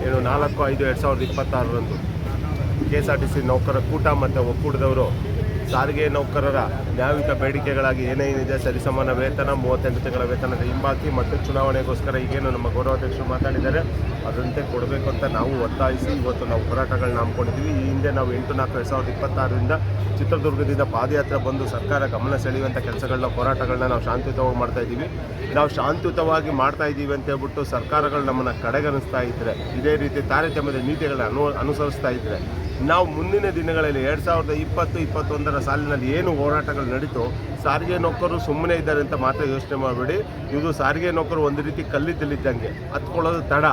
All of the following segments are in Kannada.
ಏನು 4/5/2026 KSRTC ನೌಕರರ ಕೂಟ ಮತ್ತು ಒಕ್ಕೂಟದವರು ಸಾರಿಗೆ ನೌಕರರ ನ್ಯಾಯಯುತ ಬೇಡಿಕೆಗಳಾಗಿ ಏನೇನಿದೆ ಸರಿಸಮಾನ ವೇತನ, 38 ತಿಂಗಳ ವೇತನದ ಹಿಂಬಾಕಿ ಮತ್ತು ಚುನಾವಣೆಗೋಸ್ಕರ ಈಗೇನು ನಮ್ಮ ಗೌರವಾಧ್ಯಕ್ಷರು ಮಾತಾಡಿದ್ದಾರೆ ಅದರಂತೆ ಕೊಡಬೇಕು ಅಂತ ನಾವು ಒತ್ತಾಯಿಸಿ ಇವತ್ತು ನಾವು ಹೋರಾಟಗಳನ್ನ ಹಮ್ಮಿಕೊಂಡಿದ್ದೀವಿ. ಈ ಹಿಂದೆ ನಾವು 8/4/2026 ಚಿತ್ರದುರ್ಗದಿಂದ ಪಾದಯಾತ್ರೆ ಬಂದು ಸರ್ಕಾರ ಗಮನ ಸೆಳೆಯುವಂಥ ಕೆಲಸಗಳನ್ನ ಹೋರಾಟಗಳನ್ನ ನಾವು ಶಾಂತಿಯುತವಾಗಿ ಮಾಡ್ತಾಯಿದ್ದೀವಿ. ನಾವು ಶಾಂತಿಯುತವಾಗಿ ಮಾಡ್ತಾಯಿದ್ದೀವಿ ಅಂತ ಹೇಳ್ಬಿಟ್ಟು ಸರ್ಕಾರಗಳು ನಮ್ಮನ್ನು ಕಡೆಗಣಿಸ್ತಾ ಇದ್ದರೆ, ಇದೇ ರೀತಿ ತಾರತಮ್ಯದ ನೀತಿಗಳನ್ನ ಅನುಸರಿಸ್ತಾ ಇದ್ದರೆ ನಾವು ಮುಂದಿನ ದಿನಗಳಲ್ಲಿ 2020-21 ಸಾಲಿನಲ್ಲಿ ಏನು ಹೋರಾಟಗಳು ನಡೀತು, ಸಾರಿಗೆ ನೌಕರರು ಸುಮ್ಮನೆ ಇದ್ದಾರೆ ಅಂತ ಮಾತ್ರ ಯೋಚನೆ ಮಾಡಬೇಡಿ. ಇದು ಸಾರಿಗೆ ನೌಕರು ಒಂದು ರೀತಿ ಕಲ್ಲಿದ್ದಲ್ಲಿದ್ದಂಗೆ, ಹತ್ಕೊಳ್ಳೋದು ತಡ,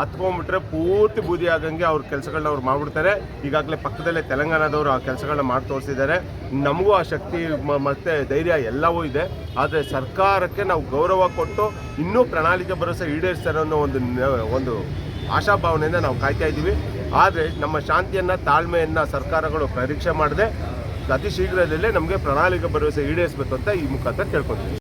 ಹತ್ಕೊಂಡ್ಬಿಟ್ರೆ ಪೂರ್ತಿ ಬೂದಿ ಆಗಂಗೆ ಅವ್ರ ಕೆಲಸಗಳನ್ನ ಅವ್ರು ಮಾಡಿಬಿಡ್ತಾರೆ. ಈಗಾಗಲೇ ಪಕ್ಕದಲ್ಲೇ ತೆಲಂಗಾಣದವರು ಆ ಕೆಲಸಗಳನ್ನ ಮಾಡಿ ತೋರಿಸಿದ್ದಾರೆ. ನಮಗೂ ಆ ಶಕ್ತಿ ಮತ್ತು ಧೈರ್ಯ ಎಲ್ಲವೂ ಇದೆ. ಆದರೆ ಸರ್ಕಾರಕ್ಕೆ ನಾವು ಗೌರವ ಕೊಟ್ಟು ಇನ್ನೂ ಪ್ರಣಾಳಿಕೆ ಭರವಸೆ ಈಡೇರಿಸ್ತಾರೆ ಅನ್ನೋ ಒಂದು ಆಶಾಭಾವನೆಯಿಂದ ನಾವು ಕಾಯ್ತಾ ಇದ್ದೀವಿ. ಆದರೆ ನಮ್ಮ ಶಾಂತಿಯನ್ನು, ತಾಳ್ಮೆಯನ್ನು ಸರ್ಕಾರಗಳು ಪರೀಕ್ಷೆ ಮಾಡದೆ ಅತಿ ಶೀಘ್ರದಲ್ಲೇ ನಮಗೆ ಪ್ರಣಾಳಿಕೆ ಭರವಸೆ ಈಡೇರಿಸಬೇಕು ಅಂತ ಈ ಮುಖಾಂತರ ಕೇಳ್ಕೊತೀವಿ.